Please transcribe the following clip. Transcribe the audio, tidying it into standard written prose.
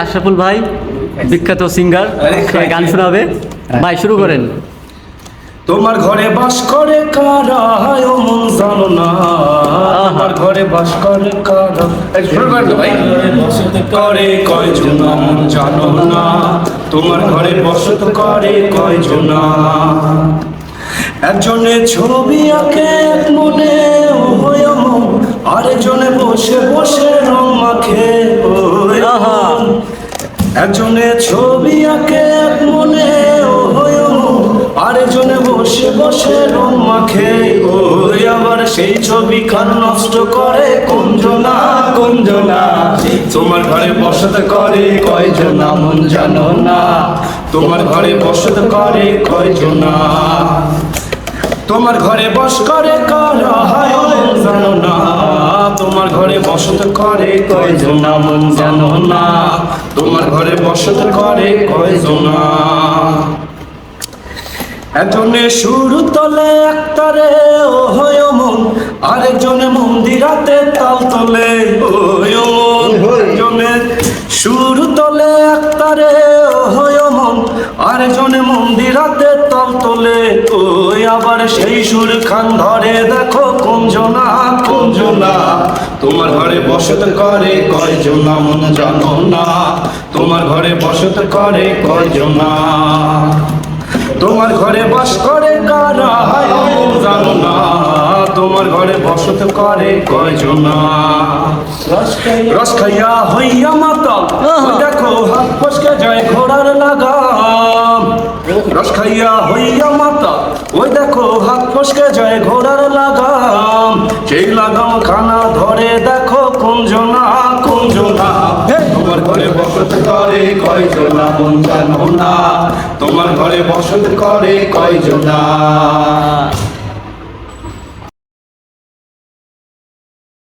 আশরাফুল ভাই বিখ্যাত সিঙ্গার, গান শোনাবে। ভাই শুরু করেন। তোমার ঘরে বাস করে কারা মন জানো না, তোমার ঘরে বাস করে কারা শুরু করেন তো ভাই। বসত করে কয়জন মন জানো না, তোমার ঘরে বসত করে কয়জন। একজনে ছবি আঁকে এক মনে হয়ে মন, আরেকজনে বসে বসে রং মাখে। একজনে ছবি আঁকে এক মনে হয়ে মন, আরেকজনে বসে বসে রং মাখে। ওই আবার সেই ছবি খান নষ্ট করে কোনজনা কোনজনা। তোমার ঘরে বসত করে কয়জনা মন জানো না, তোমার ঘরে বসত করে কয়জনা। তোমার ঘরে বস করে কারা মন জানো না, তোমার ঘরে বসত করে কয়জনা মন জানো না, তোমার ঘরে বসত করে কয়জনা। একজনে শুরু তলে একতারে ও হয় মন, আরেকজনে মন্দিরাতে তাল তোলে ওই মন। একজনে শুরু তলে একতারে ও হয় মন, আরেকজনে মন্দিরাতে তাল তোলে। ওই আবার সেই সুর খান ধরে দেখো কোনজনা কোনজনা। তোমার ঘরে বসত করে কয়জনা মন জানো না, তোমার ঘরে বসত করে কয়জনা। তোমার ঘরে বাস করে কারা জানো না, তোমার ঘরে বসত করে কয়জনা। রস খাইয়া হইয়া মাতাল দেখো হাত ফসকে যায় ঘোড়ার লাগাম। রস খাইয়া হইয়া মাতাল ওই দেখো হাত ফসকে যায় ঘোড়ার লাগাম। সেই লাগাম খানা ধরে দেখো কোনজনা কোনজনা। তোমার ঘরে বসত করে কয়জনা মন জানো না, তোমার ঘরে বসত করে কয়জনা।